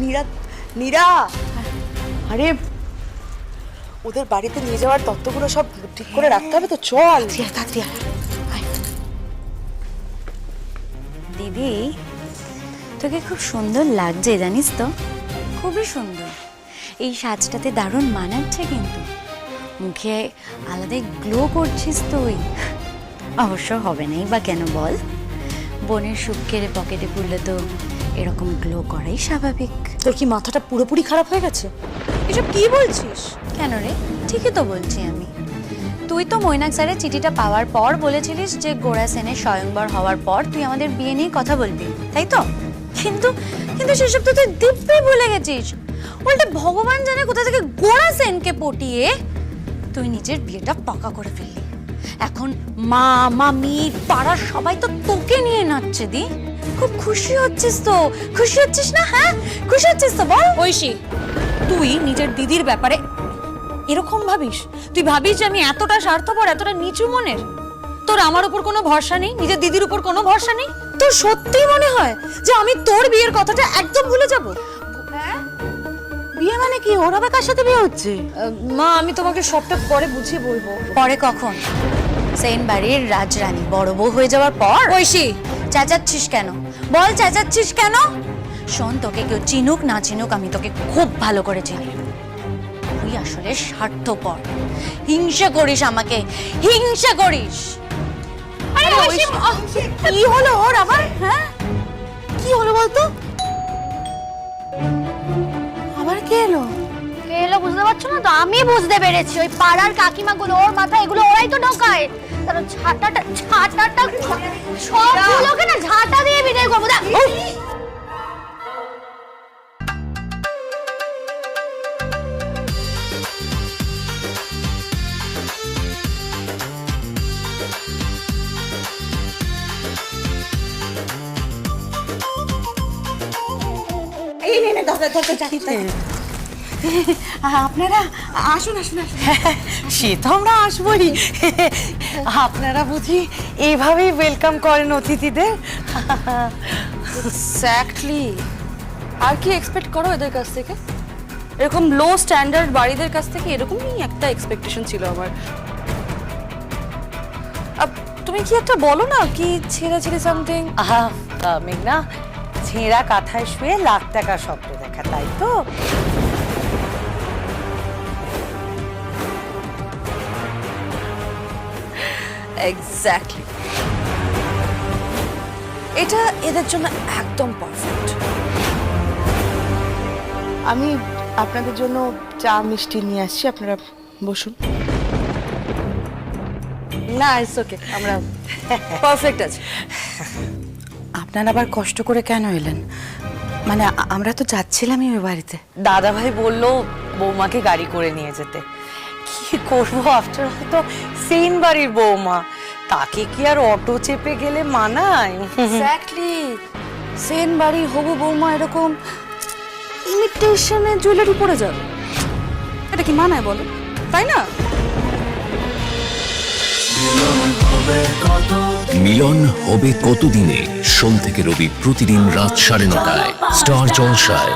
নীরা, নীরা, আরে ওদের বাড়িতে নিয়ে যাওয়ার তত্ত্বগুলো সব ঠিক করে রাখতে হবে তো, চল। দিদি, তোকে খুব সুন্দর লাগছে জানিস তো, খুবই সুন্দর। এই সাজটাতে দারুণ মানাচ্ছে, কিন্তু মুখে আলাদা গ্লো করছিস তুই। অবশ্য হবে নাই বা কেন বল, বোনের সুখ কেড়ে পকেটে পুরলে তো এরকম গ্লো করাই স্বাভাবিক। তোর কি মাথাটা পুরোপুরি খারাপ হয়ে গেছে? এসব কি বলছিস? কেন রে, ঠিকই তো বলছি আমি। তুই তো মৈনাক স্যারের চিঠিটা পাওয়ার পর বলেছিলিস যে গোড়া সেনের স্বয়ংবর হওয়ার পর তুই আমাদের বিয়ে নিয়ে কথা বলবি, তাই তো? কিন্তু কিন্তু সেসব তো তুই দিব্যি ভুলে গেছিস। উল্টে ভগবান জানে কোথা থেকে গোড়া সেনকে পটিয়ে তুই নিজের বিয়েটা পাকা করে ফেললি। এখন মা, মামি, পাড়ার সবাই তো তোকে নিয়ে নাচছে। দি, খুব খুশি হচ্ছিস তো? খুশি হচ্ছিস না? হ্যাঁ, খুশি হচ্ছিস তো বল। ঐশী, তুই নিজের দিদির ব্যাপারে এরকম ভাবিস? তুই ভাবিস যে আমি এতটা স্বার্থপর, এতটা নিচু মনের? তোর আমার উপর কোনো ভরসা নেই, নিজের দিদির উপর কোনো ভরসা নেই? তোর সত্যিই মনে হয় যে আমি তোর বিয়ের কথাটা একদম ভুলে যাব? বিয়ে মানে কি? ওর আবার কার সাথে বিয়ে হচ্ছে? মা, আমি তোমাকে সবটা পরে বুঝিয়ে বলবো। পরে কখন? সেন বাড়ির রাজরানী বড় বউ হয়ে যাওয়ার পর? ঐশী, চেঁচাচ্ছিস কেন? বল, চেঁচাচ্ছিস কেন? শোন, তোকে কেউ চিনুক না চিনুক, আমি তোকে খুব ভালো করে চিনি। তুই আসলে স্বার্থপর, হিংসা করিস, আমাকে হিংসা করিস। কি হলো ওর আবার? হ্যাঁ, কি হলো বলতো? আবার কে এলো? কে এলো বুঝতে পারছো না তো? আমি বুঝতে পেরেছি, ওই পাড়ার কাকিমাগুলো, ওর মাথায় এগুলো ওরাই তো ঢোকায়। তার ছাটাটা সবগুলোকে না ঝাঁটা দিয়ে বিদায় করবো। আপনারা আসুন আসুন আসুন। সে তো আমরা আসবোই। আপনারা বুঝি এইভাবেই ওয়েলকাম করেন অতিথিদের? এক্স্যাক্টলি। আর কি এক্সপেক্ট করো এদের কাছ থেকে? এরকম লো স্ট্যান্ডার্ড বাড়িদের কাছ থেকে এরকমই একটা এক্সপেকটেশন ছিল আমার। তুমি কি একটা বলো না, কি ছেঁড়াছিড়ি সামথিং? আহা মেঘনা, ছেঁড়া কাঁথায় শুয়ে লাখ টাকার স্বপ্ন দেখা, তাই তো? এক্স্যাক্টলি, এটা এদের জন্য একদম পারফেক্ট। আমি আপনাদের জন্য চা মিষ্টি নিয়ে আসছি, আপনারা বসুন। না, ইটস ওকে, আমরা পারফেক্ট আছি। আপনারা আবার কষ্ট করে কেন এলেন? মানে আমরা তো যাচ্ছিলামই ওই বাড়িতে। দাদা ভাই বললো বৌমাকে গাড়ি করে নিয়ে যেতে। কি করবো, আফটার অল তো সেন বাড়ির বৌমা, তাকে কি আর অটো চেপে গেলে মানায়? এক্স্যাক্টলি, সেন বাড়ি হবু বৌমা এরকম ইমিটেশনে জুয়েলারি পরে যাবে, এটা কি মানায় বলো, তাই না? মিলন হবে কতদিনে? সোম থেকে রবি প্রতিদিন রাত 9:30টায় স্টার জলসায়।